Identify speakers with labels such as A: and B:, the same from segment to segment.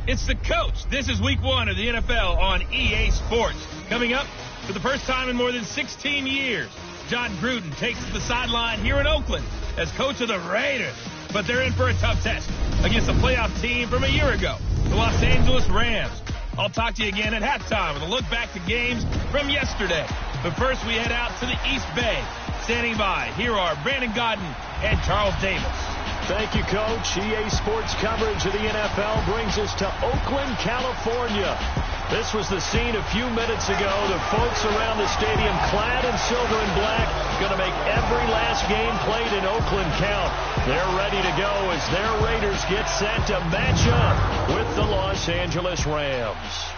A: It's the coach. This is week 1 of the NFL on EA Sports. Coming up, for the first time in more than 16 years, John Gruden takes the sideline here in Oakland as coach of the Raiders. But they're in for a tough test against a playoff team from a year ago, the Los Angeles Rams. I'll talk to you again at halftime with a look back to games from yesterday. But first, we head out to the East Bay. Standing by, here are Brandon Godden and Charles Davis.
B: Thank you, Coach. EA Sports coverage of the NFL brings us to Oakland, California. This was the scene a few minutes ago. The folks around the stadium clad in silver and black going to make every last game played in Oakland count. They're ready to go as their Raiders get set to match up with the Los Angeles Rams.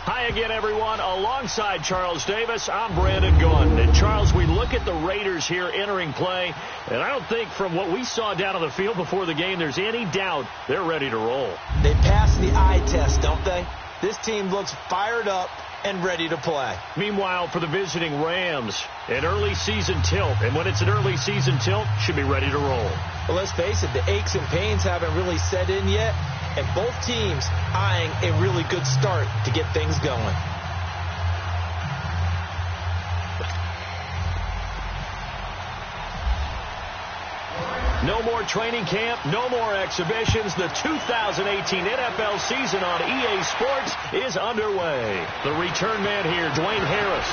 B: Hi again, everyone. Alongside Charles Davis, I'm Brandon Gaudin. And, Charles, we look at the Raiders here entering play, and I don't think from what we saw down on the field before the game there's any doubt they're ready to roll.
C: They pass the eye test, don't they? This team looks fired up and ready to play.
B: Meanwhile, for the visiting Rams, an early season tilt. And when it's an early season tilt, should be ready to roll.
C: Well, let's face it, the aches and pains haven't really set in yet. And both teams eyeing a really good start to get things going.
B: No more training camp, no more exhibitions. The 2018 NFL season on EA Sports is underway. The return man here, Dwayne Harris.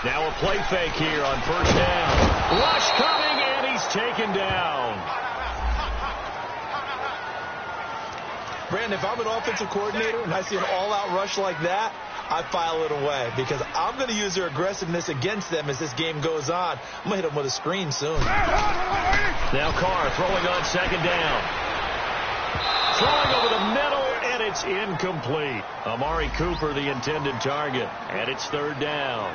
B: Now a play fake here on first down. Rush coming, and he's taken down.
C: Brandon, if I'm an offensive coordinator and I see an all-out rush like that, I file it away because I'm going to use their aggressiveness against them as this game goes on. I'm going to hit them with a screen soon.
B: Now Carr throwing on second down. Throwing over the middle, and it's incomplete. Amari Cooper, the intended target, and it's third down.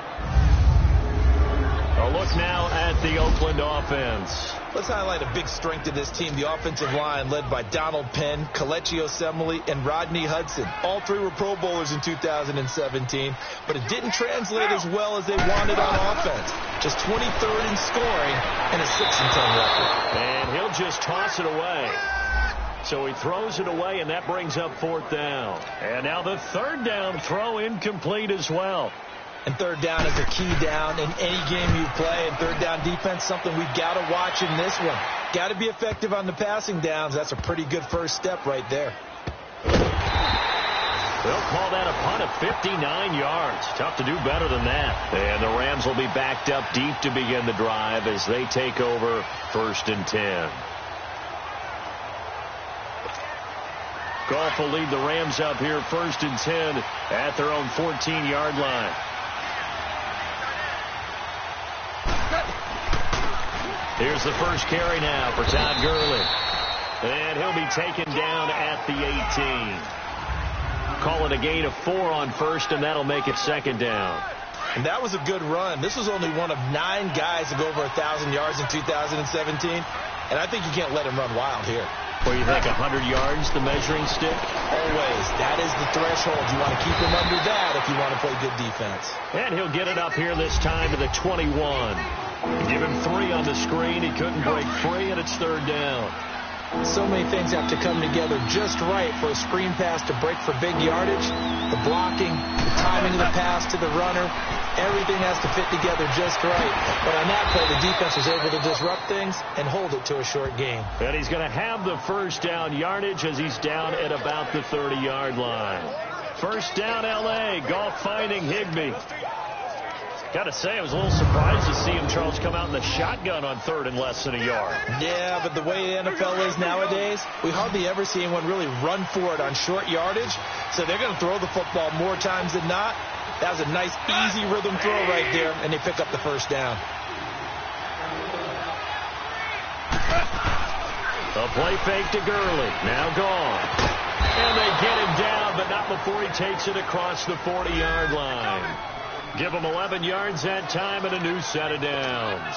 B: A look now at the Oakland offense.
C: Let's highlight a big strength of this team, the offensive line led by Donald Penn, Kelechi Osemele, and Rodney Hudson. All three were Pro Bowlers in 2017, but it didn't translate as well as they wanted on offense. Just 23rd in scoring and a 6-10 record.
B: And he'll just toss it away. So he throws it away, and that brings up fourth down. And now the third down throw incomplete as well.
C: And third down is a key down in any game you play. And third down defense, something we've got to watch in this one. Got to be effective on the passing downs. That's a pretty good first step right there.
B: They'll call that a punt of 59 yards. Tough to do better than that. And the Rams will be backed up deep to begin the drive as they take over first and 10. Goff will lead the Rams up here first and 10 at their own 14-yard line. Here's the first carry now for Todd Gurley. And he'll be taken down at the 18. Call it a gain of 4 on first, and that'll make it second down.
C: And that was a good run. This was only one of 9 guys to go over 1,000 yards in 2017. And I think you can't let him run wild here.
B: Where you think 100 yards, the measuring stick?
C: Always. That is the threshold. You want to keep him under that if you want to play good defense.
B: And he'll get it up here this time to the 21. Give him 3 on the screen. He couldn't break free, and it's third down.
C: So many things have to come together just right for a screen pass to break for big yardage. The blocking, the timing of the pass to the runner, everything has to fit together just right. But on that play, the defense was able to disrupt things and hold it to a short gain.
B: And he's going to have the first down yardage as he's down at about the 30-yard line. First down, L.A. Goff finding Higbee. Got to say, I was a little surprised to see him, Charles, come out in the shotgun on third and less than a yard.
C: Yeah, but the way the NFL is nowadays, we hardly ever see anyone really run for it on short yardage. So they're going to throw the football more times than not. That was a nice, easy rhythm throw right there, and they pick up the first down.
B: A play fake to Gurley. Now gone. And they get him down, but not before he takes it across the 40-yard line. Give them 11 yards that time and a new set of downs.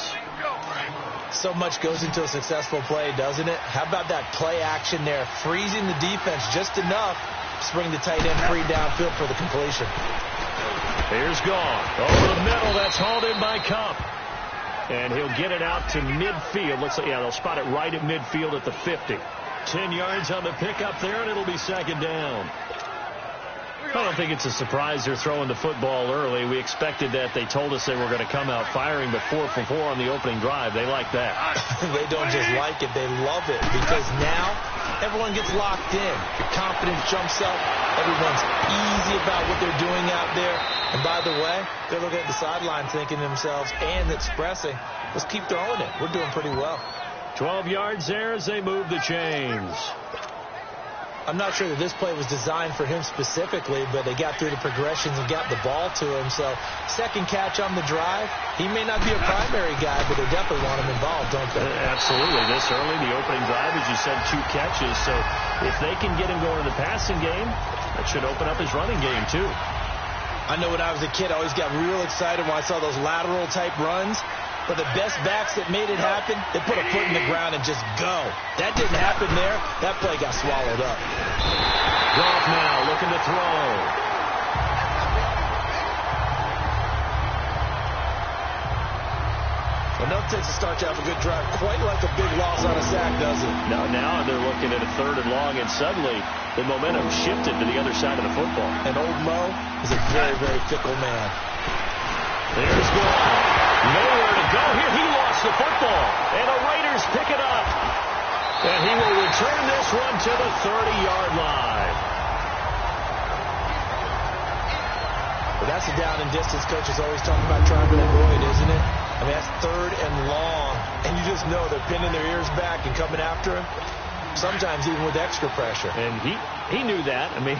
C: So much goes into a successful play, doesn't it? How about that play action there? Freezing the defense just enough to bring the tight end free downfield for the completion.
B: Here's gone. Over the middle. That's hauled in by Cup. And he'll get it out to midfield. They'll spot it right at midfield at the 50. 10 yards on the pickup there, and it'll be second down. I don't think it's a surprise they're throwing the football early. We expected that. They told us they were going to come out firing, but 4 for 4 on the opening drive. They like that.
C: They don't just like it. They love it because now everyone gets locked in. Confidence jumps up. Everyone's easy about what they're doing out there. And by the way, they're looking at the sideline thinking to themselves and expressing, let's keep throwing it. We're doing pretty well. 12 yards there as they move the chains. I'm not sure that this play was designed for him specifically, but they got through the progressions and got the ball to him. So second catch on the drive. He may not be a primary guy, but they definitely want him involved, don't they?
B: Absolutely. This early, the opening drive, as you said, 2 catches. So if they can get him going in the passing game, that should open up his running game too.
C: I know when I was a kid, I always got real excited when I saw those lateral type runs. But the best backs that made it happen, they put a foot in the ground and just go. That didn't happen there. That play got swallowed up.
B: Goff now looking to throw.
C: Enough takes to start to have a good drive. Quite like a big loss on a sack, does it?
B: No, now they're looking at a 3rd and long, and suddenly the momentum shifted to the other side of the football.
C: And old Mo is a very, very fickle man.
B: There's Goff. Nowhere to go here. He lost the football. And the Raiders pick it up. And he will return this one to the 30-yard line.
C: But that's the down and distance coaches always talk about trying to avoid, isn't it? I mean, that's 3rd and long. And you just know they're pinning their ears back and coming after him. Sometimes even with extra pressure.
B: And he knew that. I mean,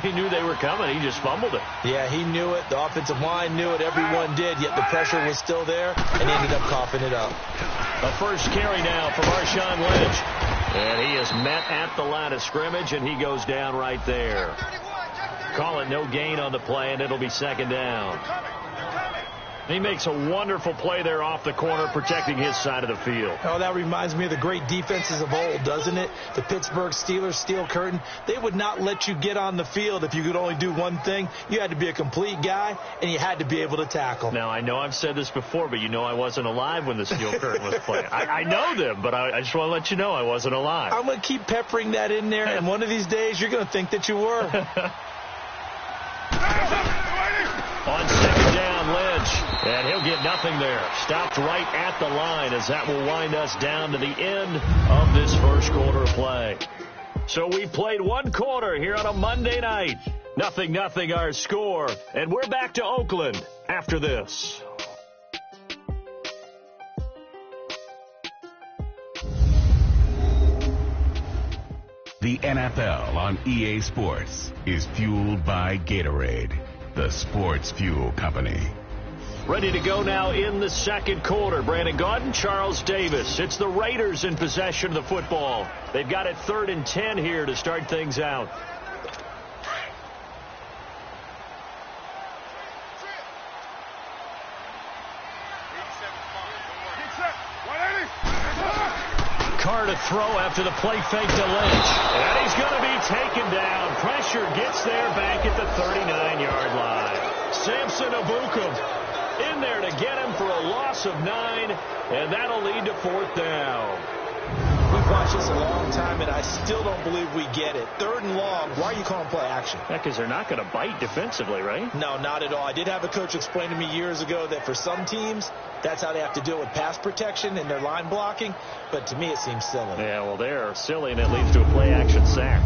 B: he knew they were coming. He just fumbled it.
C: Yeah, he knew it. The offensive line knew it. Everyone did. Yet the pressure was still there, and he ended up coughing it up.
B: A first carry now for Marshawn Lynch. And he is met at the line of scrimmage, and he goes down right there. Call it no gain on the play, and it'll be second down. He makes a wonderful play there off the corner, protecting his side of the field.
C: Oh, that reminds me of the great defenses of old, doesn't it? The Pittsburgh Steelers, Steel Curtain. They would not let you get on the field if you could only do one thing. You had to be a complete guy, and you had to be able to tackle.
B: Now, I know I've said this before, but you know I wasn't alive when the Steel Curtain was playing. I know them, but I just want to let you know I wasn't alive.
C: I'm going to keep peppering that in there, and one of these days you're going to think that you were.
B: On second down, Lynch. And he'll get nothing there. Stopped right at the line as that will wind us down to the end of this first quarter of play. So we played 1 quarter here on a Monday night. 0-0 our score. And we're back to Oakland after this.
D: The NFL on EA Sports is fueled by Gatorade, the sports fuel company.
B: Ready to go now in the second quarter. Brandon Gaudin, Charles Davis. It's the Raiders in possession of the football. They've got it 3rd and 10 here to start things out. Carr to throw after the play fake to Lynch. And he's going to be taken down. Pressure gets there back at the 39-yard line. Samson Abukum in there to get him for a loss of 9, and that'll lead to 4th down.
C: We've watched this a long time, and I still don't believe we get it. 3rd and long, why are you calling play action?
B: Yeah, because they're not going to bite defensively, right?
C: No, not at all. I did have a coach explain to me years ago that for some teams, that's how they have to deal with pass protection and their line blocking, but to me it seems silly.
B: Yeah, well, they're silly, and it leads to a play action sack.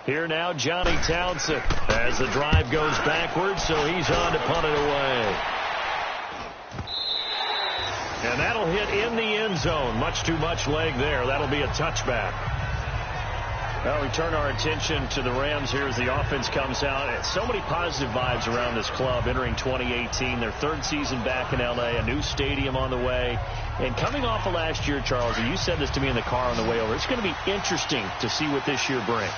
B: Here now, Johnny Townsend, as the drive goes backwards, so he's on to punt it away. And that'll hit in the end zone. Much too much leg there. That'll be a touchback. Well, we turn our attention to the Rams here as the offense comes out. And so many positive vibes around this club entering 2018. Their 3rd season back in L.A., a new stadium on the way. And coming off of last year, Charles, and you said this to me in the car on the way over, it's going to be interesting to see what this year brings.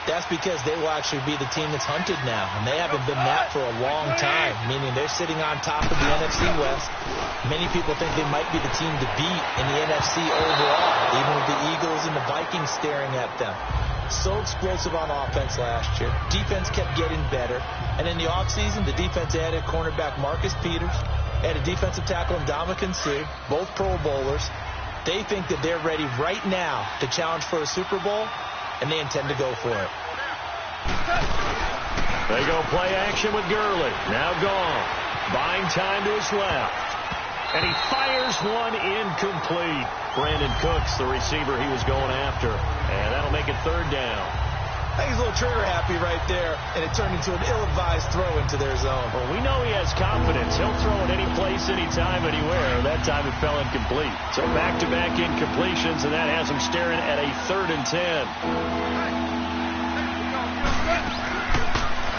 C: That's because they will actually be the team that's hunted now, and they haven't been that for a long time, meaning they're sitting on top of the NFC West. Many people think they might be the team to beat in the NFC overall, even with the Eagles and the Vikings staring at them. So explosive on offense last year. Defense kept getting better, and in the offseason, the defense added cornerback Marcus Peters, added defensive tackle Ndamukong Suh, both Pro Bowlers. They think that they're ready right now to challenge for a Super Bowl, and they intend to go for it.
B: They go play action with Gurley. Now gone. Buying time to his left. And he fires one incomplete. Brandon Cooks, the receiver he was going after. And that'll make it third down.
C: I think he's a little trigger happy right there, and it turned into an ill-advised throw into their zone.
B: Well, we know he has confidence. He'll throw it any place, anytime, anywhere. That time it fell incomplete. So back-to-back incompletions, and that has him staring at a 3rd and 10.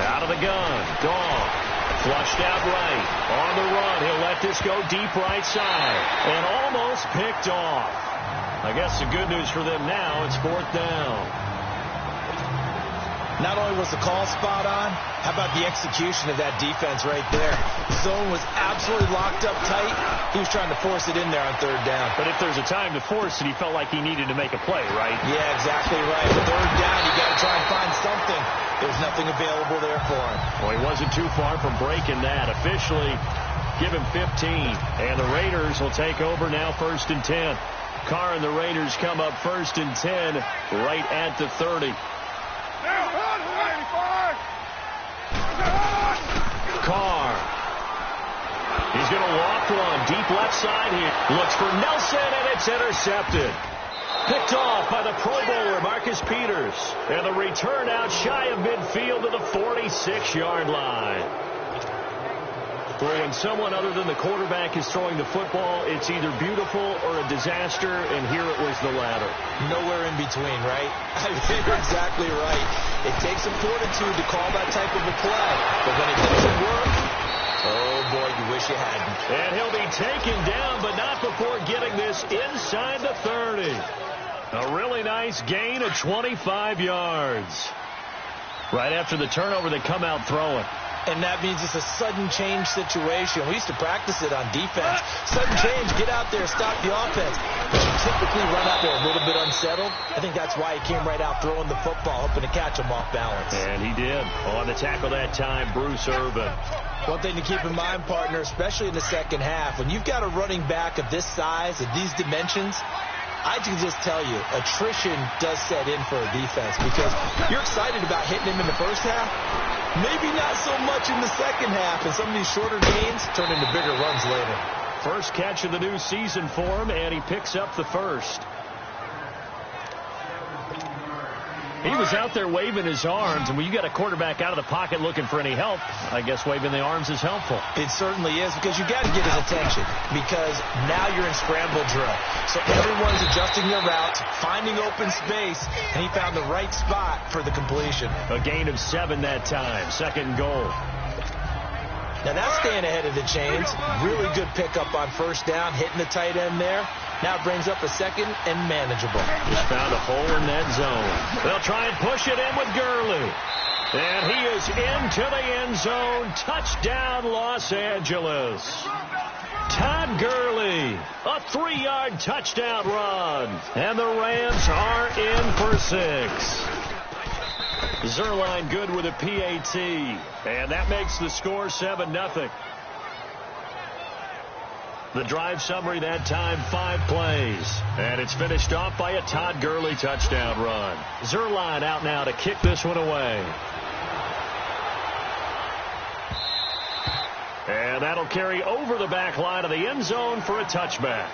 B: Out of the gun. Gone. Flushed out right. On the run. He'll let this go deep right side. And almost picked off. I guess the good news for them now, it's 4th down.
C: Not only was the call spot on, how about the execution of that defense right there? The zone was absolutely locked up tight. He was trying to force it in there on 3rd down.
B: But if there's a time to force it, he felt like he needed to make a play, right?
C: Yeah, exactly right. With 3rd down, you got to try and find something. There's nothing available there for him.
B: Well, he wasn't too far from breaking that. Officially, give him 15. And the Raiders will take over now 1st and 10. Carr and the Raiders come up 1st and 10 right at the 30. Carr. He's going to walk one. Deep left side here. Looks for Nelson, and it's intercepted. Picked off by the Pro Bowler, Marcus Peters. And the return out shy of midfield to the 46-yard line. Well, when someone other than the quarterback is throwing the football, it's either beautiful or a disaster, and here it was the latter.
C: Nowhere in between, right? I mean, you're exactly right. It takes some fortitude to call that type of a play, but when it doesn't work, oh boy, you wish you hadn't.
B: And he'll be taken down, but not before getting this inside the 30. A really nice gain of 25 yards. Right after the turnover, they come out throwing.
C: And that means it's a sudden change situation. We used to practice it on defense. Sudden change, get out there, stop the offense. But you typically run out there a little bit unsettled. I think that's why he came right out throwing the football, hoping to catch him off balance.
B: And he did. On the tackle that time, Bruce Irvin.
C: One thing to keep in mind, partner, especially in the second half, when you've got a running back of this size, of these dimensions, I can just tell you, attrition does set in for a defense because you're excited about hitting him in the first half. Maybe not so much in the second half, and some of these shorter gains turn into bigger runs later.
B: First catch of the new season for him, and he picks up the first. He was out there waving his arms, and when you got a quarterback out of the pocket looking for any help, I guess waving the arms is helpful.
C: It certainly is, because you got to get his attention, because now you're in scramble drill. So everyone's adjusting their routes, finding open space, and he found the right spot for the completion.
B: A gain of 7 that time, 2nd and goal.
C: Now that's staying ahead of the chains. Really good pickup on 1st down, hitting the tight end there. Now it brings up a 2nd and manageable.
B: Just found a hole in that zone. They'll try and push it in with Gurley. And he is into the end zone. Touchdown, Los Angeles. Todd Gurley, a 3-yard touchdown run. And the Rams are in for 6. Zerline good with a PAT. And that makes the score 7-0. The drive summary that time, 5 plays. And it's finished off by a Todd Gurley touchdown run. Zerline out now to kick this one away. And that'll carry over the back line of the end zone for a touchback.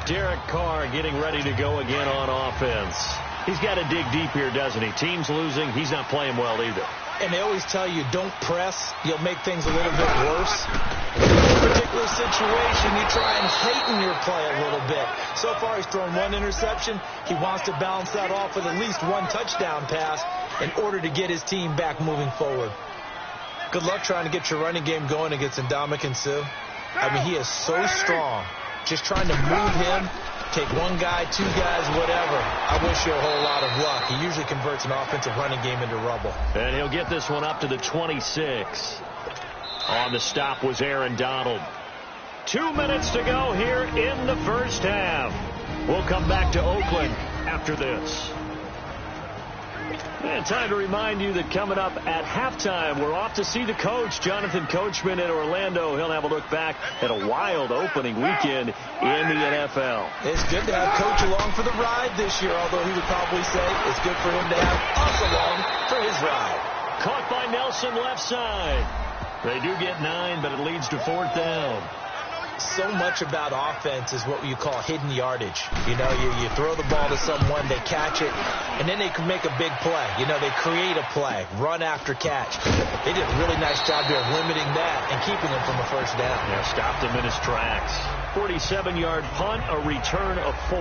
B: Derek Carr getting ready to go again on offense. He's got to dig deep here, doesn't he? Team's losing. He's not playing well either.
C: And they always tell you, don't press. You'll make things a little bit worse. In this particular situation, you try and heighten your play a little bit. So far, he's thrown 1 interception. He wants to balance that off with at least 1 touchdown pass in order to get his team back moving forward. Good luck trying to get your running game going against Ndamukong Suh. I mean, he is so strong. just trying to move him, take one guy, two guys, whatever. I wish you a whole lot of luck. He usually converts an offensive running game into rubble.
B: And he'll get this one up to the 26. On the stop was Aaron Donald. 2 minutes to go here in the first half. We'll come back to Oakland after this. And time to remind you that coming up at halftime, we're off to see the coach, Jonathan Coachman in Orlando. He'll have a look back at a wild opening weekend in the NFL.
C: It's good to have Coach along for the ride this year, although he would probably say it's good for him to have us along for his ride.
B: Caught by Nelson left side. They do get 9, but it leads to 4th down.
C: So much about offense is what you call hidden yardage. You know, you throw the ball to someone, they catch it, and then they can make a big play. You know, they create a play, run after catch. They did a really nice job there of limiting that and keeping him from a first down.
B: Yeah, stopped him in his tracks. 47-yard punt, a return of 4.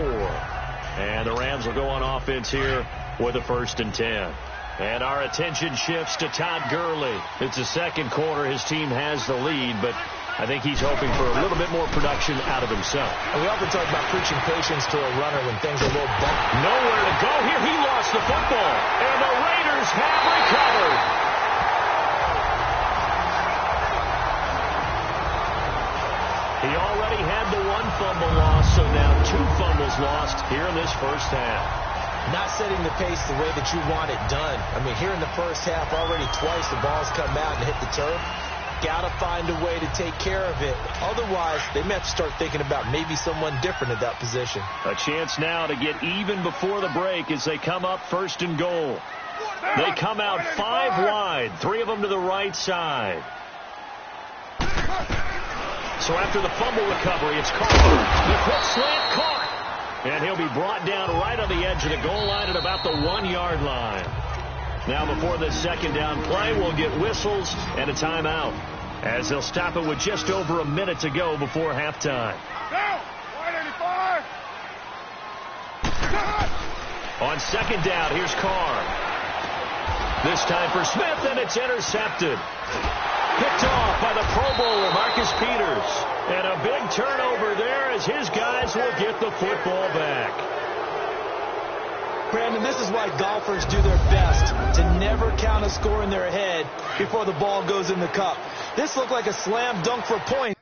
B: And the Rams will go on offense here with a 1st and 10. And our attention shifts to Todd Gurley. It's the second quarter. His team has the lead, but I think he's hoping for a little bit more production out of himself.
C: And we often talk about preaching patience to a runner when things are a little bumpy.
B: Nowhere to go here. He lost the football. And the Raiders have recovered. He already had the 1 fumble loss, so now 2 fumbles lost here in this first half.
C: Not setting the pace the way that you want it done. I mean, here in the first half, already twice the ball's come out and hit the turf. Got to find a way to take care of it. Otherwise, they may have to start thinking about maybe someone different at that position.
B: A chance now to get even before the break as they come up 1st and goal. They come out 5 wide, 3 of them to the right side. So after the fumble recovery, it's Carter. The quick slant caught. And he'll be brought down right on the edge of the goal line at about the 1-yard line. Now before this second down play, we'll get whistles and a timeout, as they'll stop it with just over a minute to go before halftime. On second down, here's Carr. This time for Smith, and it's intercepted. Picked off by the Pro Bowler, Marcus Peters. And a big turnover there as his guys will get the football back.
C: Brandon, this is why golfers do their best to never count a score in their head before the ball goes in the cup. This looked like a slam dunk for points.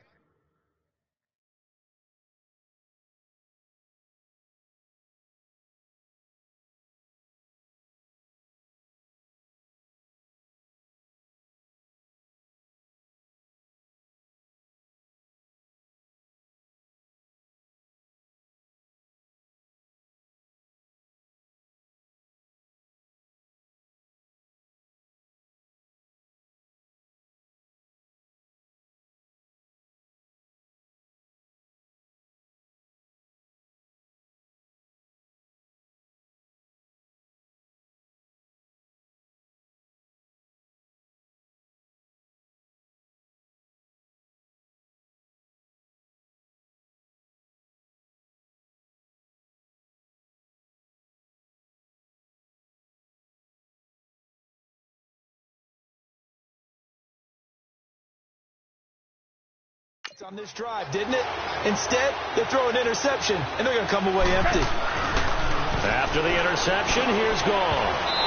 C: On this drive, didn't it? Instead, they throw an interception, and they're going to come away empty.
B: After the interception, here's Gall.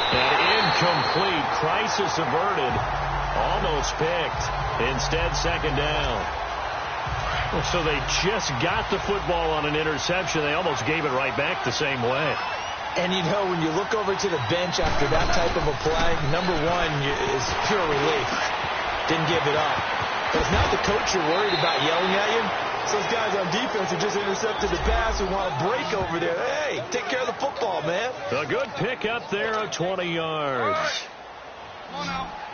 B: An incomplete, crisis averted, almost picked. Instead, second down. So they just got the football on an interception. They almost gave it right back the same way.
C: And, you know, when you look over to the bench after that type of a play, number one is pure relief. Didn't give it up. But it's not the coach you're worried about yelling at you. So those guys on defense who just intercepted the pass who want to break over there. Hey, take care of the football, man.
B: A good pick up there of 20 yards.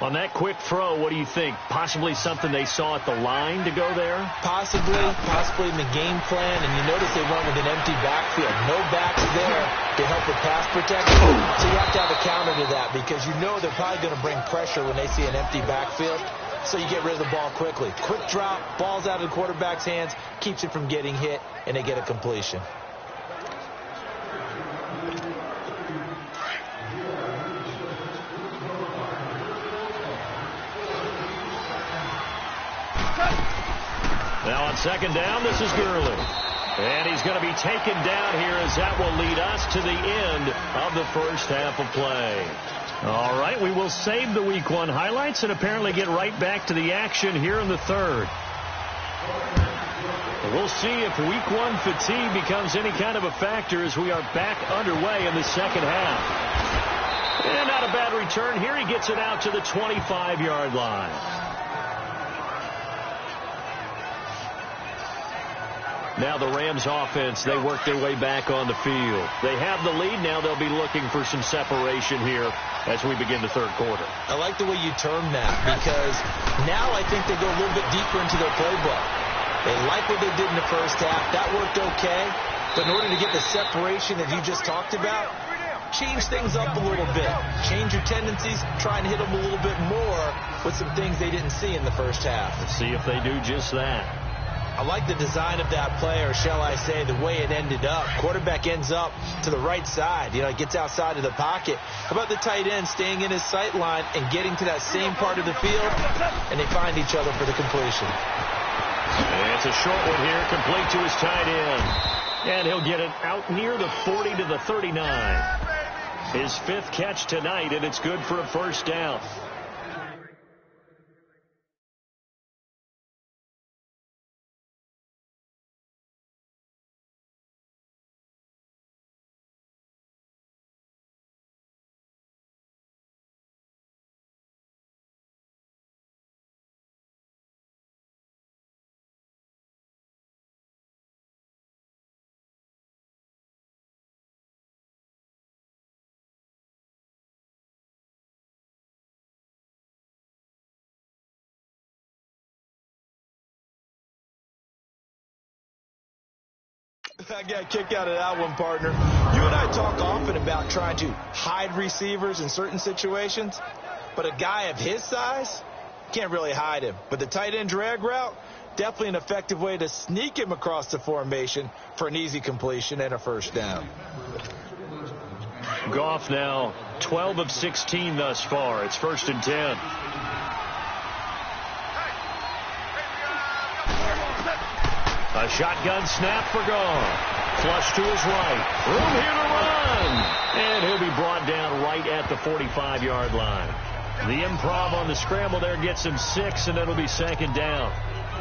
B: On that quick throw, what do you think? Possibly something they saw at the line to go there?
C: Possibly in the game plan. And you notice they run with an empty backfield. No backs there to help with pass protection. So you have to have a counter to that because you know they're probably going to bring pressure when they see an empty backfield. So you get rid of the ball quickly. Quick drop, ball's out of the quarterback's hands, keeps it from getting hit, and they get a completion.
B: Now on second down, this is Gurley. And he's going to be taken down here as that will lead us to the end of the first half of play. All right, we will save the Week 1 highlights and apparently get right back to the action here in the third. We'll see if Week 1 fatigue becomes any kind of a factor as we are back underway in the second half. And not a bad return here. He gets it out to the 25-yard line. Now the Rams offense, they work their way back on the field. They have the lead. Now they'll be looking for some separation here as we begin the third quarter.
C: I like the way you term that because now I think they go a little bit deeper into their playbook. They like what they did in the first half. That worked okay. But in order to get the separation that you just talked about, change things up a little bit. Change your tendencies. Try and hit them a little bit more with some things they didn't see in the first half.
B: Let's see if they do just that.
C: I like the design of that play, or shall I say the way it ended up. Quarterback ends up to the right side. It gets outside of the pocket. How about the tight end staying in his sight line and getting to that same part of the field, and they find each other for the completion.
B: And it's a short one here, complete to his tight end. And he'll get it out near the 40 to the 39. His 5th catch tonight, and it's good for a first down.
C: I got a kick out of that one, partner. You and I talk often about trying to hide receivers in certain situations, but a guy of his size can't really hide him. But the tight end drag route, definitely an effective way to sneak him across the formation for an easy completion and a first down.
B: Goff now 12 of 16 thus far. It's 1st and 10. A shotgun snap for Goff. Flush to his right. Room here to run. And he'll be brought down right at the 45-yard line. The improv on the scramble there gets him 6, and it'll be 2nd down.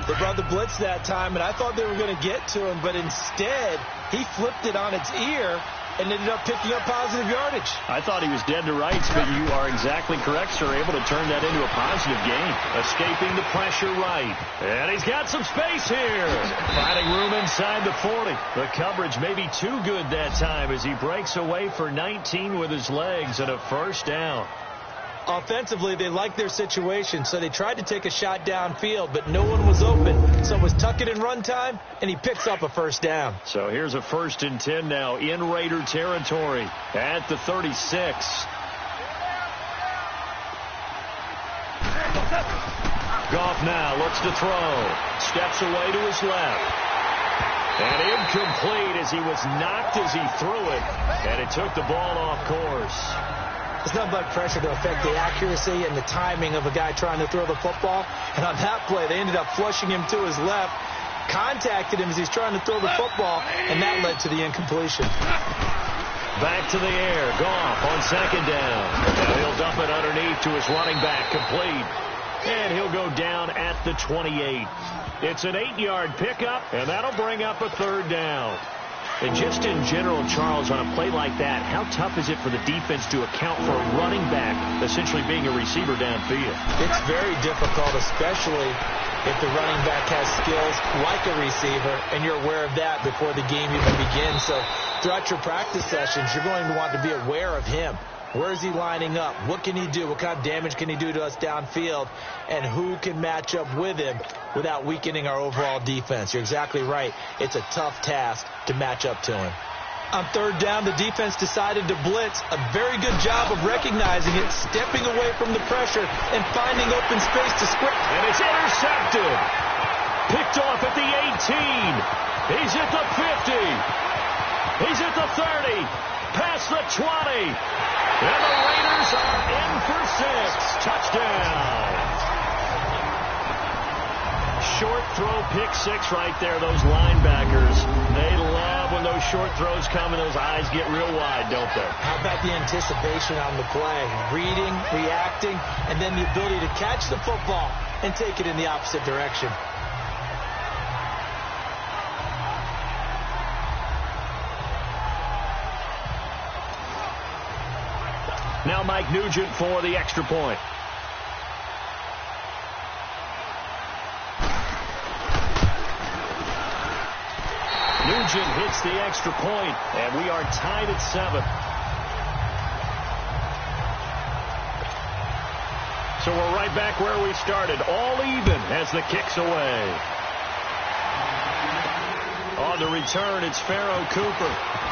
C: They brought the blitz that time, and I thought they were going to get to him, but instead he flipped it on its ear and ended up picking up positive yardage. I
B: thought he was dead to rights, but you are exactly correct, sir. Able to turn that into a positive gain. Escaping the pressure right. And he's got some space here. Finding room inside the 40. The coverage may be too good that time as he breaks away for 19 with his legs and a first down.
C: Offensively, they liked their situation, so they tried to take a shot downfield, but no one was open. So it was tuck it in run time, and he picks up a first down.
B: So here's a 1st and 10 now in Raider territory at the 36. Goff now looks to throw. Steps away to his left. And incomplete as he was knocked as he threw it, and it took the ball off course.
C: It's not like pressure to affect the accuracy and the timing of a guy trying to throw the football. And on that play, they ended up flushing him to his left, contacted him as he's trying to throw the football, and that led to the incompletion.
B: Back to the air. Goff on 2nd down. And he'll dump it underneath to his running back, complete. And he'll go down at the 28. It's an 8-yard pickup, and that'll bring up a 3rd down. And just in general, Charles, on a play like that, how tough is it for the defense to account for a running back essentially being a receiver downfield?
C: It's very difficult, especially if the running back has skills like a receiver, and you're aware of that before the game even begins. So throughout your practice sessions, you're going to want to be aware of him. Where is he lining up? What can he do? What kind of damage can he do to us downfield? And who can match up with him without weakening our overall defense? You're exactly right. It's a tough task to match up to him. On 3rd down, the defense decided to blitz. A very good job of recognizing it, stepping away from the pressure, and finding open space to square.
B: And it's intercepted. Picked off at the 18. He's at the 50. He's at the 30. Past the 20. And the Raiders are in for 6. Touchdown. short throw pick six right there. Those linebackers, they love when those short throws come and those eyes get real wide, don't they?
C: How about the anticipation on the play? Reading, reacting, and then the ability to catch the football and take it in the opposite direction.
B: Now Mike Nugent for the extra point. Nugent hits the extra point, and we are tied at 7. So we're right back where we started, all even as the kick's away. On the return, it's Pharaoh Cooper.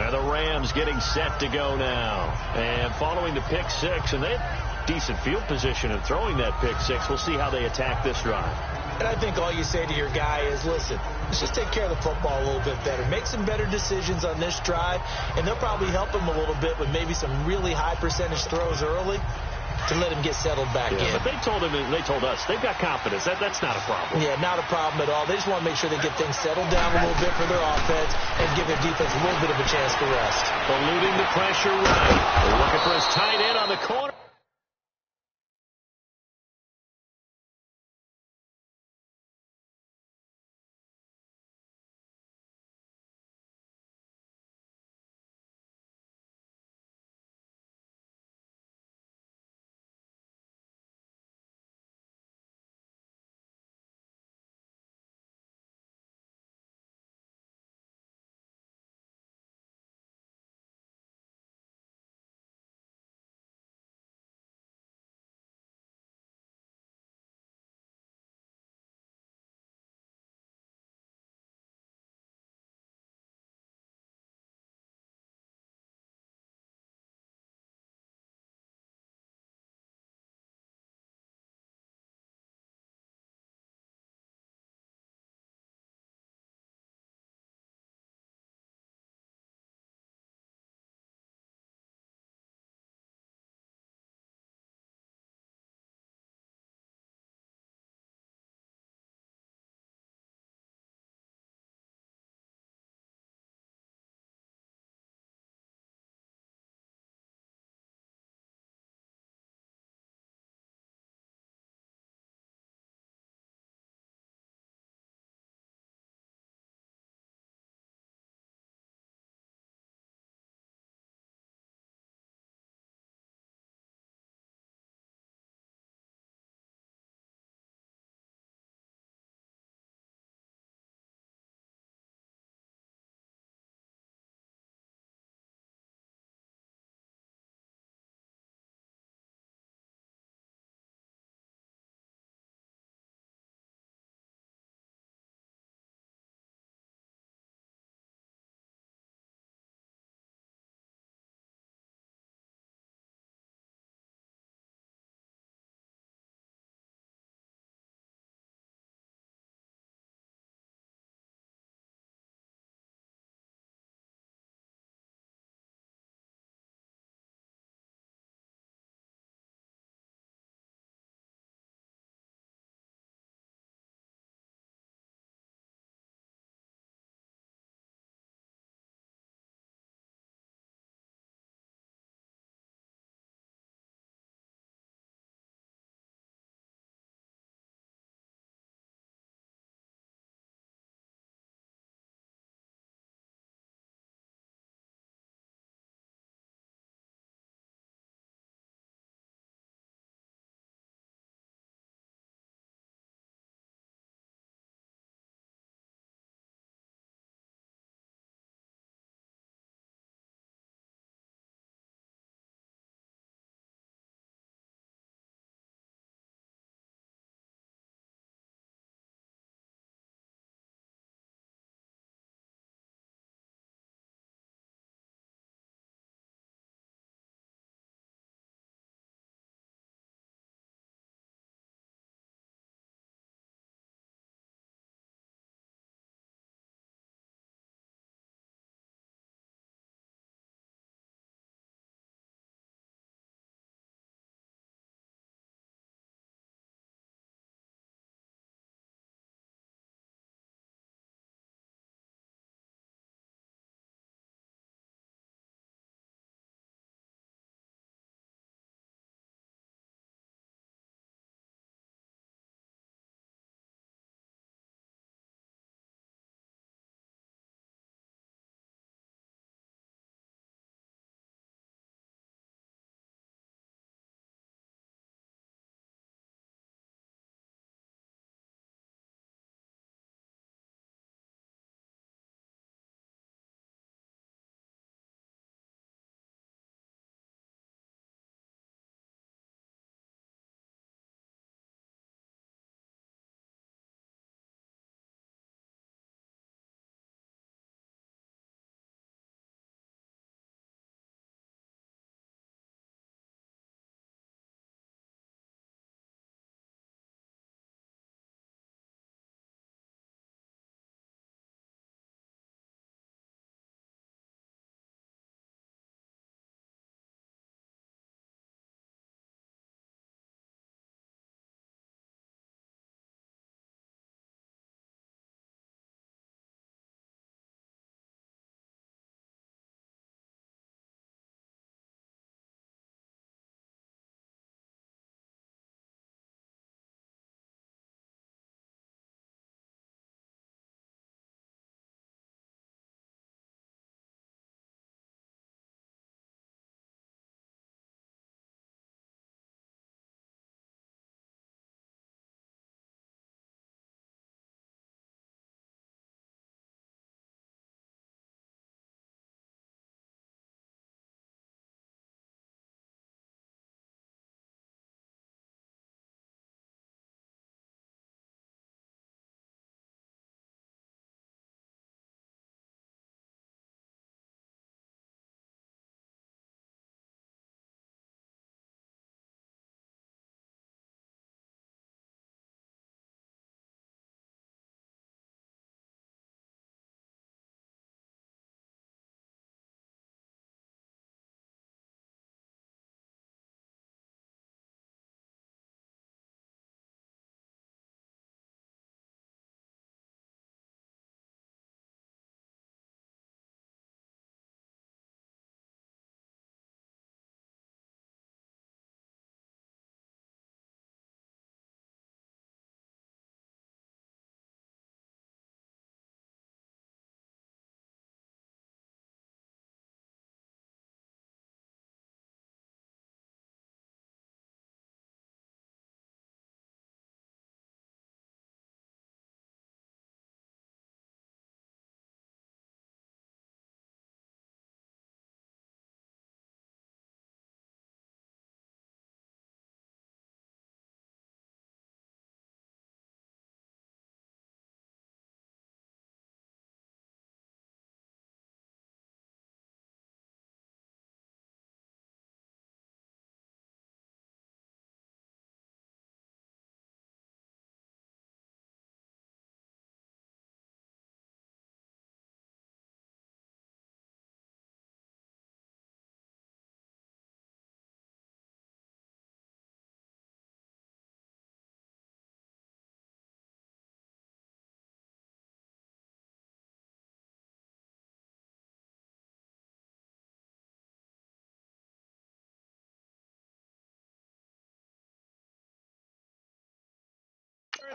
B: And the Rams getting set to go now. And following the pick six, and they have decent field position in throwing that pick six. We'll see how they attack this drive.
C: And I think all you say to your guy is, listen, let's just take care of the football a little bit better. Make some better decisions on this drive, and they'll probably help him a little bit with maybe some really high percentage throws early to let him get settled back in.
B: But they told him, and they told us, they've got confidence. That's not a problem.
C: Yeah, not a problem at all. They just want to make sure they get things settled down a little bit for their offense and give their defense a little bit of a chance to rest.
B: Eluding the pressure right. They're looking for his tight end on the corner.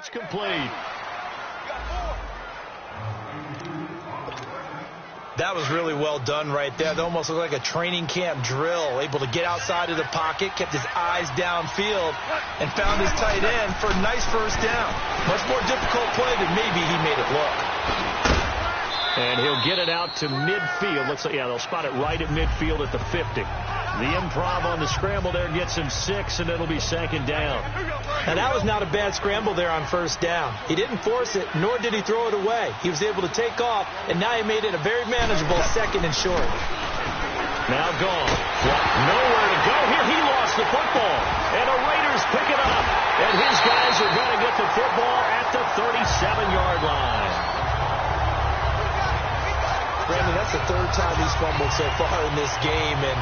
B: It's complete.
C: That was really well done right there. That almost looked like a training camp drill. Able to get outside of the pocket, kept his eyes downfield, and found his tight end for a nice first down. Much more difficult play than maybe he made it look.
B: And he'll get it out to midfield. Looks like, yeah, they'll spot it right at midfield at the 50. The improv on the scramble there gets him 6, and it'll be second down.
C: And that was not a bad scramble there on first down. He didn't force it, nor did he throw it away. He was able to take off, and now he made it a very manageable second and short.
B: Now gone. Nowhere to go here. He lost the football. And the Raiders pick it up. And his guys are going to get the football at the 37-yard line.
C: Brandon, that's the third time he's fumbled so far in this game, and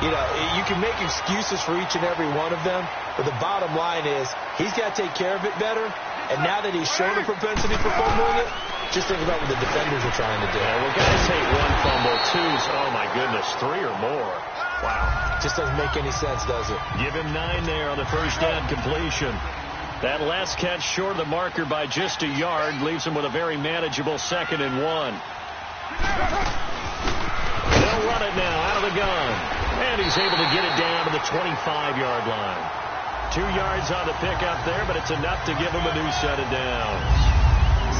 C: you know, you can make excuses for each and every one of them, but the bottom line is he's got to take care of it better, and now that he's shown a propensity for fumbling it, just think about what the defenders are trying to do.
B: Yeah, well, guys hate one fumble, twos, oh my goodness, 3 or more. Wow.
C: Just doesn't make any sense, does it?
B: Give him 9 there on the first down completion. That last catch short of the marker by just a yard leaves him with a very manageable 2nd and 1. They'll run it now out of the gun. And he's able to get it down to the 25-yard line. 2 yards on the pickup there, but it's enough to give him a new set of downs.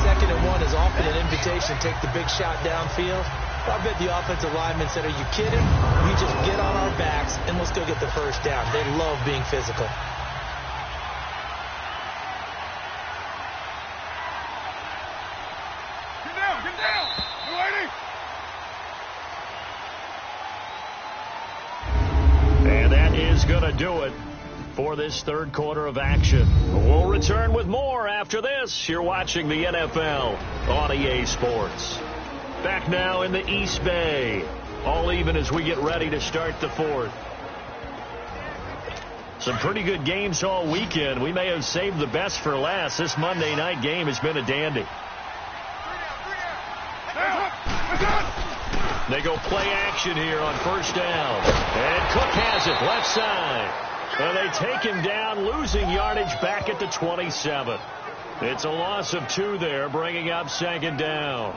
C: 2nd and 1 is often an invitation. Take the big shot downfield. I bet the offensive lineman said, are you kidding? We just get on our backs and let's go get the first down. They love being physical.
E: Get down! You lady!
B: And that is going to do it for this third quarter of action. We'll return with more after this. You're watching the NFL on EA Sports. Back now in the East Bay. All even as we get ready to start the fourth. Some pretty good games all weekend. We may have saved the best for last. This Monday night game has been a dandy. They go play action here on first down. And Cook has it left side. And they take him down, losing yardage back at the 27. It's a loss of 2 there, bringing up 2nd down.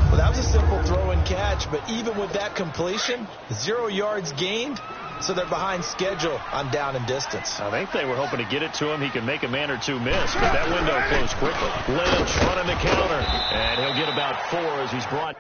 C: Well, that was a simple throw and catch, but even with that completion, 0 yards gained, so they're behind schedule on down and distance.
B: I think they were hoping to get it to him. He can make a man or 2 miss, but that window closed quickly. Lynch running the counter, and he'll get about 4 as he's brought.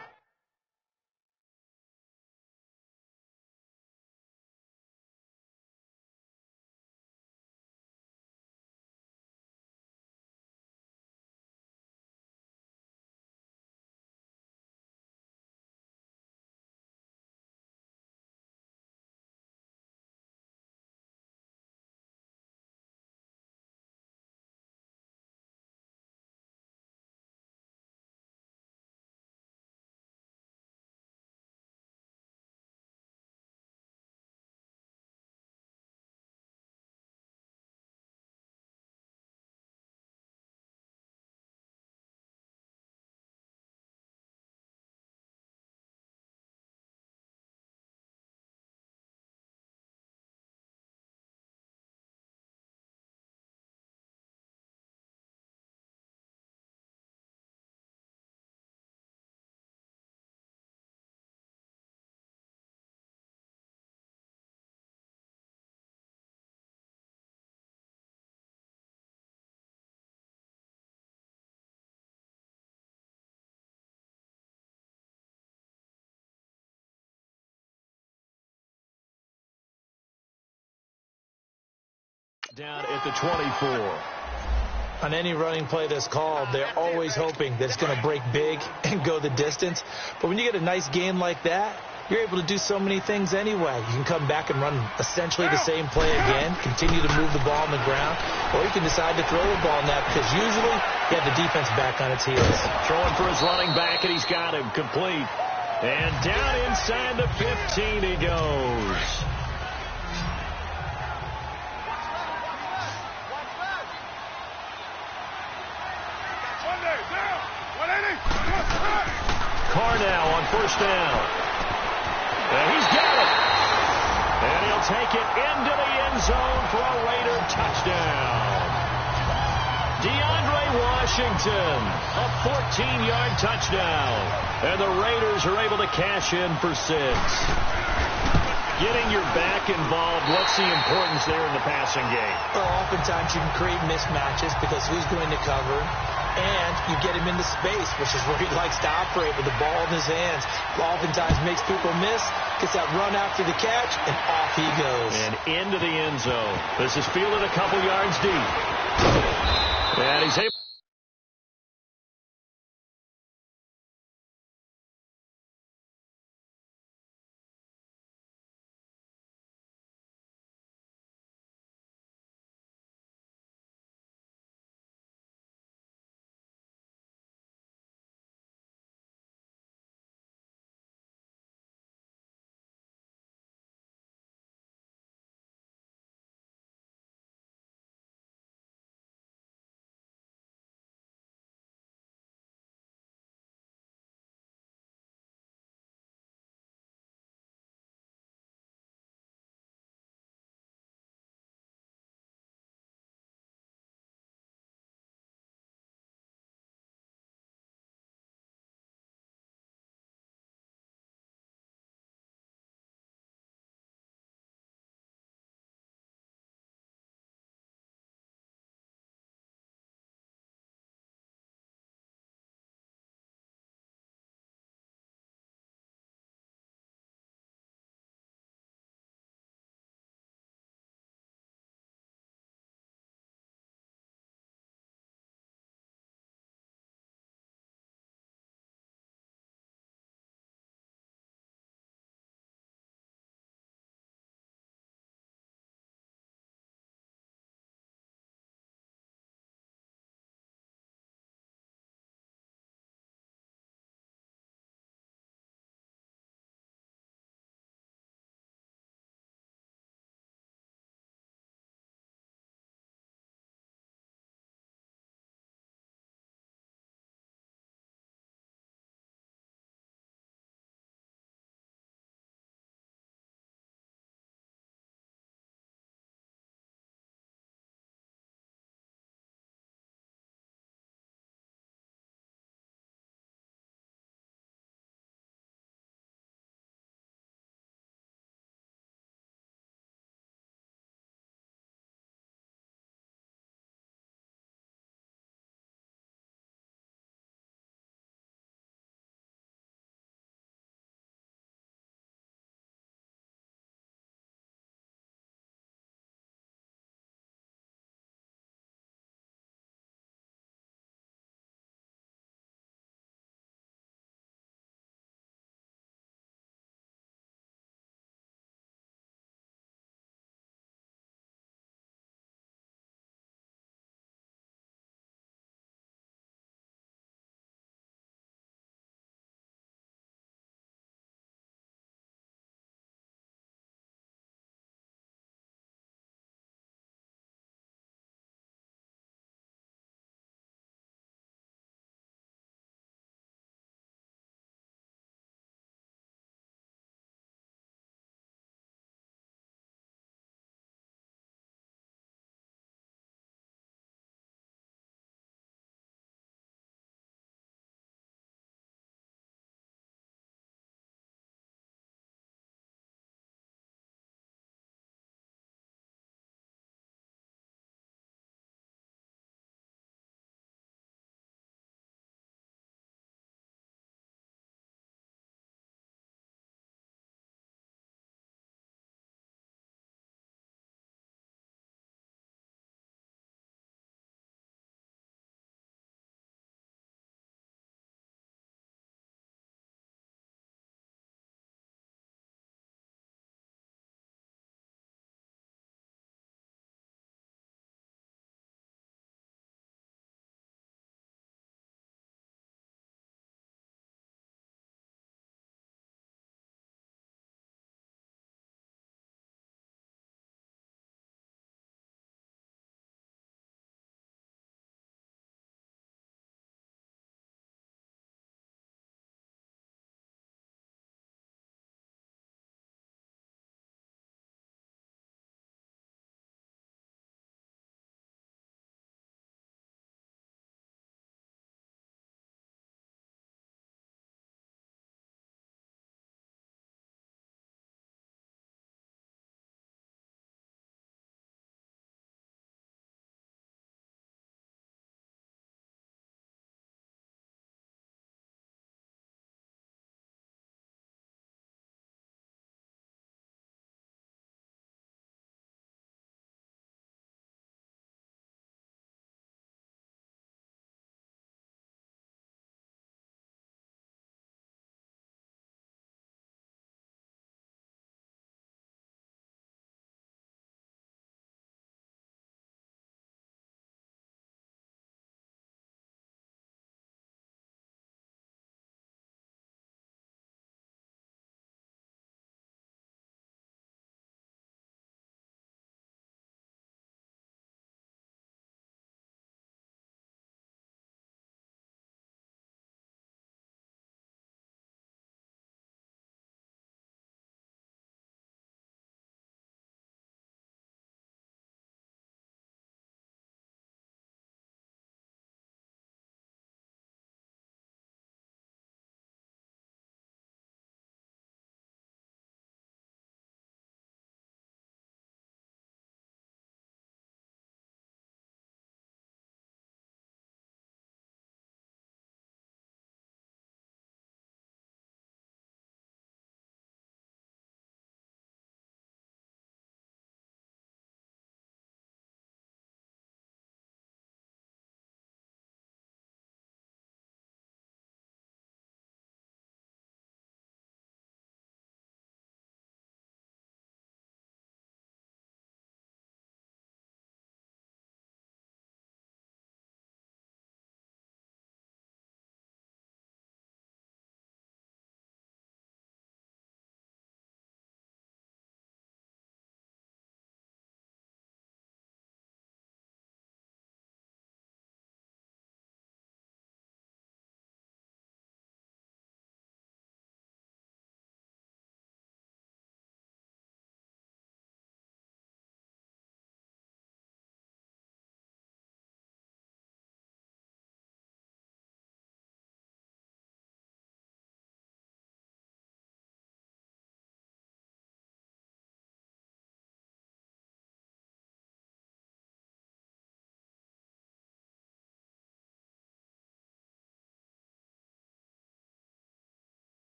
B: Down at the 24.
C: On any running play that's called, they're always hoping that it's going to break big and go the distance. But when you get a nice game like that, you're able to do so many things anyway. You can come back and run essentially the same play again, continue to move the ball on the ground, or you can decide to throw the ball now because usually you have the defense back on its heels.
B: Throwing for his running back, and he's got him complete. And down inside the 15 he goes. Carr now on first down. And he's got it. And he'll take it into the end zone for a Raider touchdown. DeAndre Washington, a 14-yard touchdown. And the Raiders are able to cash in for 6. Getting your back involved, what's the importance there in the passing game?
C: Well, oftentimes you can create mismatches because who's going to cover? And you get him into space, which is where he likes to operate with the ball in his hands. Oftentimes makes people miss, gets that run after the catch, and off he goes.
B: And into the end zone. This is fielded a couple yards deep. And he's able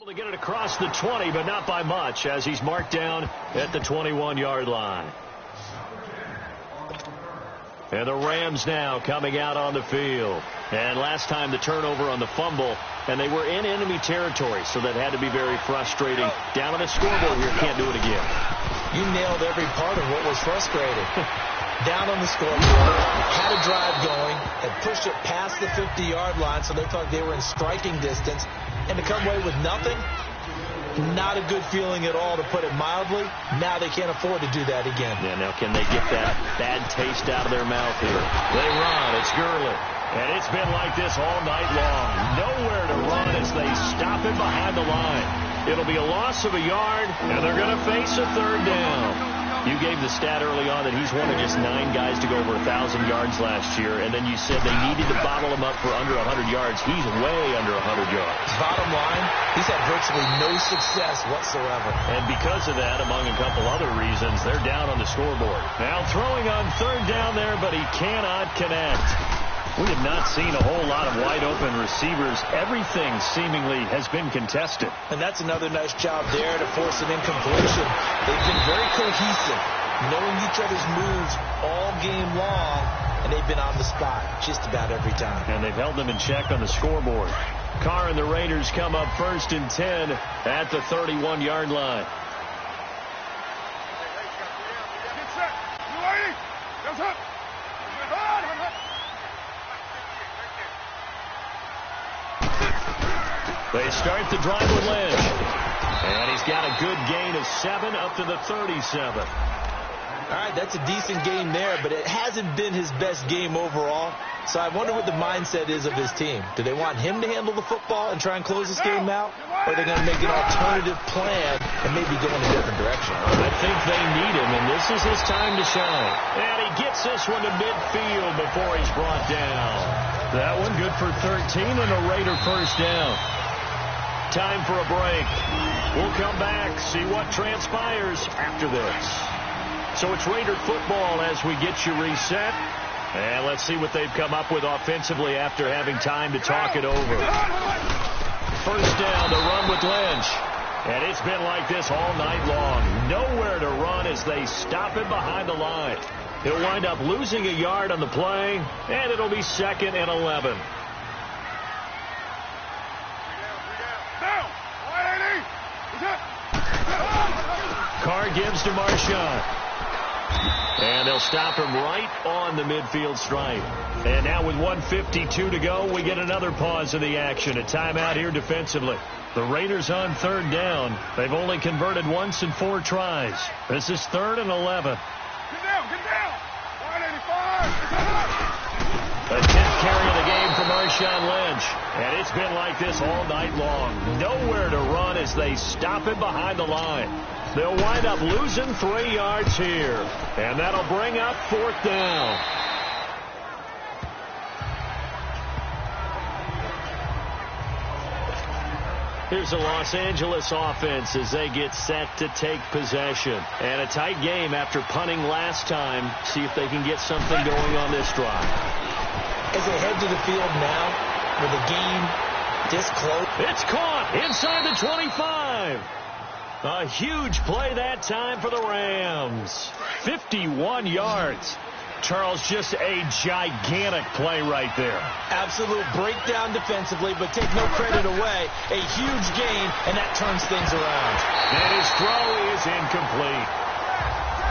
B: To get it across the 20, but not by much, as he's marked down at the 21-yard line. And the Rams now coming out on the field. And last time the turnover on the fumble, and they were in enemy territory, so that had to be very frustrating. Down on the scoreboard here, can't do it again.
C: You nailed every part of what was frustrating. Down on the scoreboard, had a drive going, had pushed it past the 50-yard line, so they thought they were in striking distance, and to come away with nothing, not a good feeling at all, to put it mildly. Now they can't afford to do that again.
B: Yeah, now can they get that bad taste out of their mouth here? They run. It's Gurley. And it's been like this all night long. Nowhere to run as they stop it behind the line. It'll be a loss of a yard, and they're going to face a third down. You gave the stat early on that he's one of just 9 guys to go over 1,000 yards last year, and then you said they needed to bottle him up for under 100 yards. He's way under 100 yards.
C: Bottom line, he's had virtually no success whatsoever.
B: And because of that, among a couple other reasons, they're down on the scoreboard. Now throwing on third down there, but he cannot connect. We have not seen a whole lot of wide-open receivers. Everything seemingly has been contested.
C: And that's another nice job there to force an incompletion. They've been very cohesive, knowing each other's moves all game long, and they've been on the spot just about every time.
B: And they've held them in check on the scoreboard. Carr and the Raiders come up 1st and 10 at the 31-yard line.
E: Get set. You ready? Jump up.
B: They start the drive with Lynch. And he's got a good gain of 7 up to the 37.
C: All right, that's a decent game there, but it hasn't been his best game overall. So I wonder what the mindset is of his team. Do they want him to handle the football and try and close this game out? Or are they going to make an alternative plan and maybe go in a different direction?
B: I think they need him, and this is his time to shine. And he gets this one to midfield before he's brought down. That one good for 13 and a Raider first down. Time for a break. We'll come back, see what transpires after this. So it's Raider football as we get you reset. And let's see what they've come up with offensively after having time to talk it over. First down, the run with Lynch. And it's been like this all night long. Nowhere to run as they stop him behind the line. He'll wind up losing a yard on the play, and it'll be 2nd and 11. Carr gives to Marshawn. And they'll stop him right on the midfield stripe. And now with 1:52 to go, we get another pause in the action. A timeout here defensively. The Raiders on third down. They've only converted once in 4 tries. This is 3rd and 11.
E: Get down, get down. 185.
B: The 10th carry of the game for Marshawn Lynch. And it's been like this all night long. Nowhere to run as they stop him behind the line. They'll wind up losing 3 yards here. And that'll bring up 4th down. Here's the Los Angeles offense as they get set to take possession. And a tight game after punting last time. See if they can get something going on this drive.
C: As they head to the field now, with the game this close.
B: It's caught inside the 25. A huge play that time for the Rams. 51 yards. Charles, just a gigantic play right there.
C: Absolute breakdown defensively, but take no credit away. A huge gain, and that turns things around.
B: And his throw is incomplete.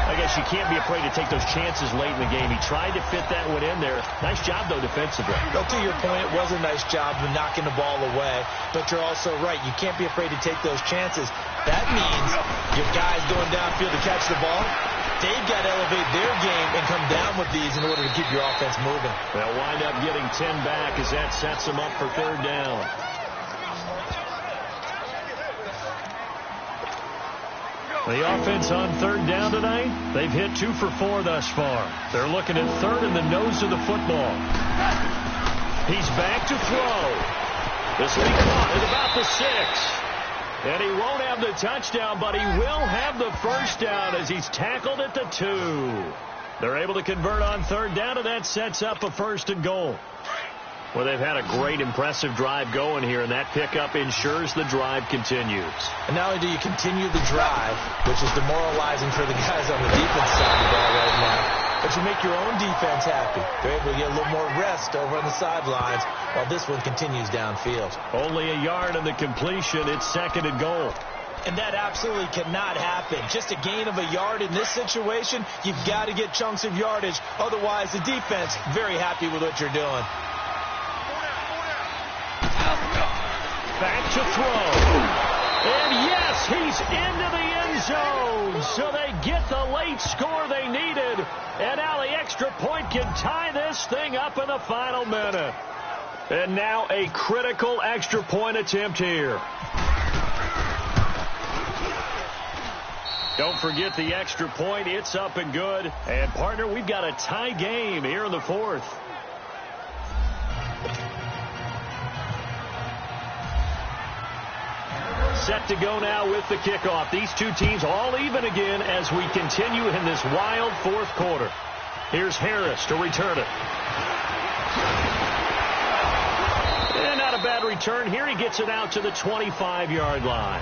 B: I guess you can't be afraid to take those chances late in the game. He tried to fit that one in there. Nice job, though, defensively.
C: Well, to your point, it was a nice job of knocking the ball away. But you're also right. You can't be afraid to take those chances. That means your guys going downfield to catch the ball, they've got to elevate their game and come down with these in order to keep your offense moving.
B: They'll wind up getting 10 back as that sets them up for third down. The offense on third down tonight, they've hit 2 for 4 thus far. They're looking at third in the nose of the football. He's back to throw. This will be caught at about the 6. And he won't have the touchdown, but he will have the first down as he's tackled at the 2. They're able to convert on third down, and that sets up a 1st and goal. Well, they've had a great, impressive drive going here, and that pickup ensures the drive continues.
C: And not only do you continue the drive, which is demoralizing for the guys on the defense side of the ball right now, but you make your own defense happy. They're able to get a little more rest over on the sidelines while this one continues downfield.
B: Only a yard in the completion. It's 2nd and goal.
C: And that absolutely cannot happen. Just a gain of a yard in this situation, you've got to get chunks of yardage. Otherwise, the defense, very happy with what you're doing.
B: Back to throw. And yes, he's into the end zone. So they get the late score they needed. And now the extra point can tie this thing up in the final minute. And now a critical extra point attempt here. Don't forget the extra point. It's up and good. And, partner, we've got a tie game here in the 4th. Set to go now with the kickoff. These two teams all even again as we continue in this wild 4th quarter. Here's Harris to return it. And not a bad return here. He gets it out to the 25-yard line.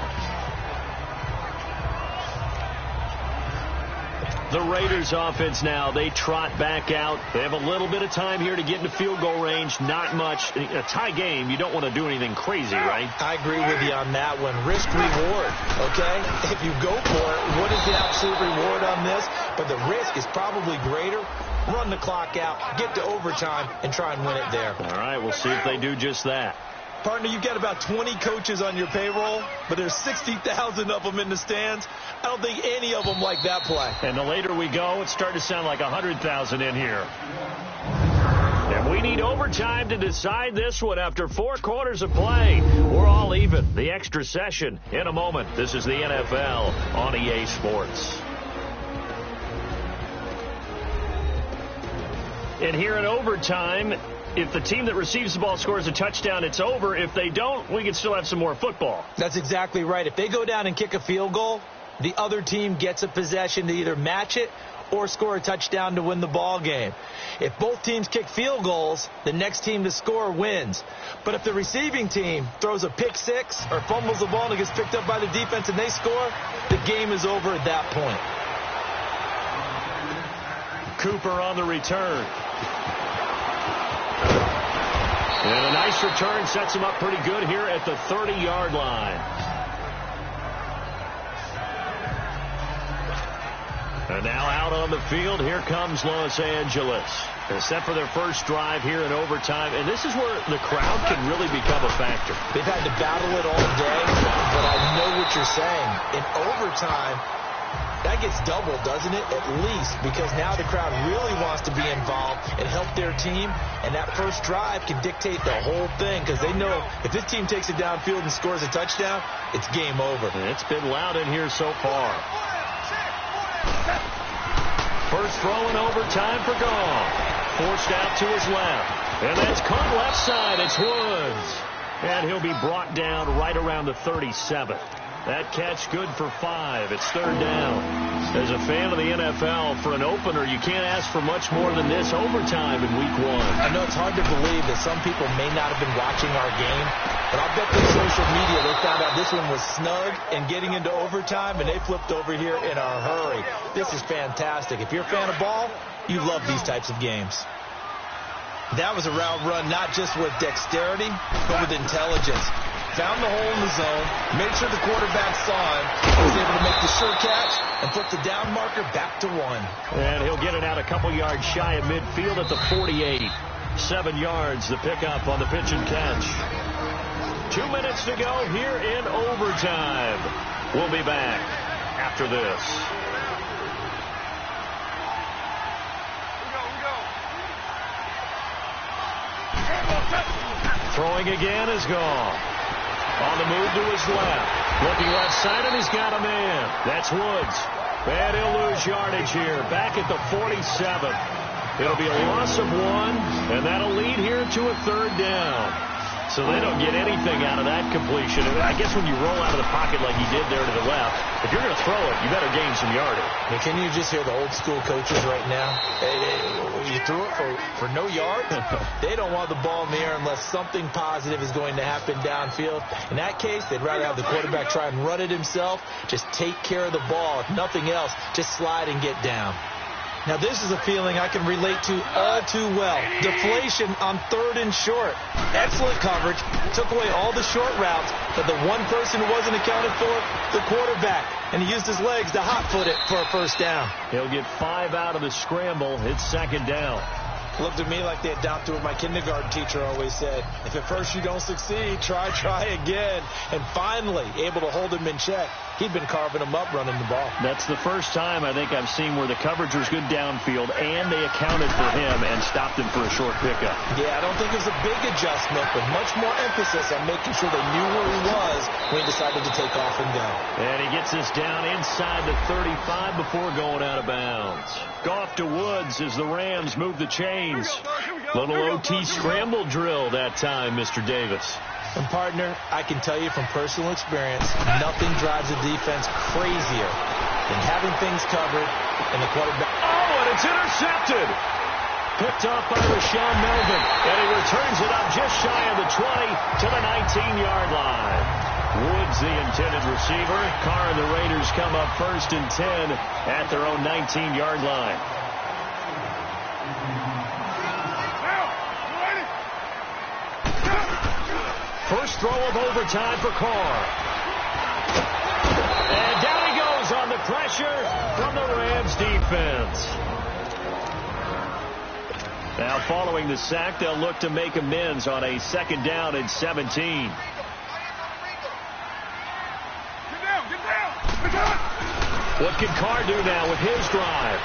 B: The Raiders offense now, they trot back out. They have a little bit of time here to get into field goal range. Not much. A tie game, you don't want to do anything crazy, right?
C: I agree with you on that one. Risk reward, okay? If you go for it, what is the absolute reward on this? But the risk is probably greater. Run the clock out, get to overtime, and try and win it there.
B: All right, we'll see if they do just that.
C: Partner, you've got about 20 coaches on your payroll, but there's 60,000 of them in the stands. I don't think any of them like that play.
B: And the later we go, it's starting to sound like 100,000 in here. And we need overtime to decide this one after 4 quarters of play. We're all even. The extra session in a moment. This is the NFL on EA Sports. And here in overtime, if the team that receives the ball scores a touchdown, it's over. If they don't, we can still have some more football.
C: That's exactly right. If they go down and kick a field goal, the other team gets a possession to either match it or score a touchdown to win the ball game. If both teams kick field goals, the next team to score wins. But if the receiving team throws a pick six or fumbles the ball and it gets picked up by the defense and they score, the game is over at that point.
B: Cooper on the return. And a nice return sets him up pretty good here at the 30-yard line. And now out on the field, here comes Los Angeles. They're set for their first drive here in overtime, and this is where the crowd can really become a factor.
C: They've had to battle it all day, but I know what you're saying. In overtime, that gets doubled, doesn't it? At least, because now the crowd really wants to be involved and help their team, and that first drive can dictate the whole thing because they know if this team takes it downfield and scores a touchdown, it's game over.
B: And it's been loud in here so far. First throw in overtime for Gall. Forced out to his left. And that's caught left side. It's Woods. And he'll be brought down right around the 37. That catch good for 5. It's 3rd down. As a fan of the NFL, for an opener, you can't ask for much more than this overtime in Week 1.
C: I know it's hard to believe that some people may not have been watching our game, but I'll bet through social media they found out this one was snug and getting into overtime, and they flipped over here in a hurry. This is fantastic. If you're a fan of ball, you love these types of games. That was a route run not just with dexterity, but with intelligence. Found the hole in the zone, made sure the quarterback saw him, was able to make the sure catch, and put the down marker back to 1.
B: And he'll get it out a couple yards shy of midfield at the 48. 7 yards, the pickup on the pitch and catch. 2 minutes to go here in overtime. We'll be back after this. Throwing again is Gall. On the move to his left. Looking left side, and he's got a man. That's Woods. And he'll lose yardage here. Back at the 47. It'll be a loss of 1, and that'll lead here to a 3rd down. So they don't get anything out of that completion. I guess when you roll out of the pocket like he did there to the left, if you're going to throw it, you better gain some yardage.
C: I mean, can you just hear the old school coaches right now? You threw it for no yards? They don't want the ball in the air unless something positive is going to happen downfield. In that case, they'd rather have the quarterback try and run it himself. Just take care of the ball. If nothing else, just slide and get down. Now, this is a feeling I can relate to all too well. Deflation on 3rd and short. Excellent coverage. Took away all the short routes, but the one person who wasn't accounted for, the quarterback. And he used his legs to hot-foot it for a first down.
B: He'll get 5 out of the scramble. It's 2nd down.
C: Looked at me like they adopted what my kindergarten teacher always said. If at first you don't succeed, try again. And finally, able to hold him in check. He'd been carving him up running the ball.
B: That's the first time I think I've seen where the coverage was good downfield and they accounted for him and stopped him for a short pickup.
C: Yeah, I don't think it was a big adjustment, but much more emphasis on making sure they knew where he was when he decided to take off and go.
B: And he gets us down inside the 35 before going out of bounds. Goff to Woods as the Rams move the chains. Little OT scramble drill that time, Mr. Davis.
C: And, partner, I can tell you from personal experience, nothing drives a defense crazier than having things covered and the quarterback.
B: Oh, and it's intercepted. Picked off by Rashawn Melvin. And he returns it up just shy of the 20 to the 19-yard line. Woods, the intended receiver. Carr and the Raiders come up 1st and 10 at their own 19-yard line. First throw of overtime for Carr. And down he goes on the pressure from the Rams defense. Now following the sack, they'll look to make amends on a 2nd down and 17. What can Carr do now with his drive?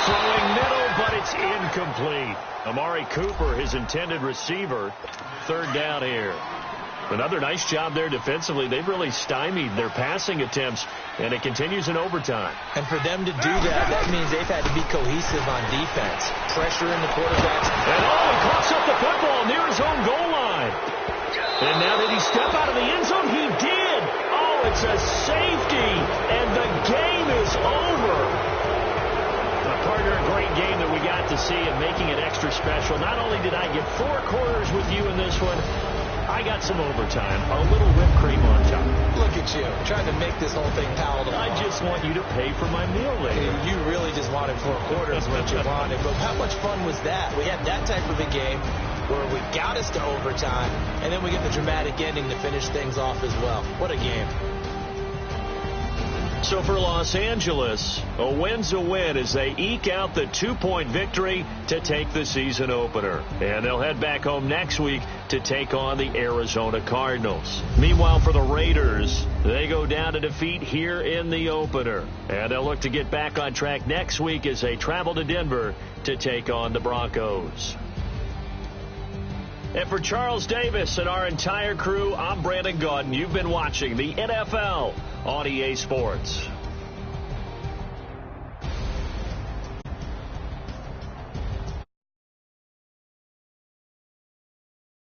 B: Throwing middle, but it's incomplete. Amari Cooper, his intended receiver. 3rd down here. Another nice job there defensively. They've really stymied their passing attempts, and it continues in overtime.
C: And for them to do that, that means they've had to be cohesive on defense. Pressure in the quarterbacks.
B: And he coughs up the football near his own goal line. And now did he step out of the end zone? He did. Oh, it's a safety, and the game is over. Partner, a great game that we got to see and making it extra special. Not only did I get 4 quarters with you in this one, I got some overtime, a little whipped cream on top.
C: Look at you, trying to make this whole thing palatable.
B: I just want you to pay for my meal later.
C: You really just wanted 4 quarters what you wanted, but how much fun was that? We had that type of a game where we got us to overtime, and then we get the dramatic ending to finish things off as well. What a game.
B: So for Los Angeles, a win's a win as they eke out the 2-point victory to take the season opener. And they'll head back home next week to take on the Arizona Cardinals. Meanwhile, for the Raiders, they go down to defeat here in the opener. And they'll look to get back on track next week as they travel to Denver to take on the Broncos. And for Charles Davis and our entire crew, I'm Brandon Gaudin. You've been watching the NFL on EA Sports.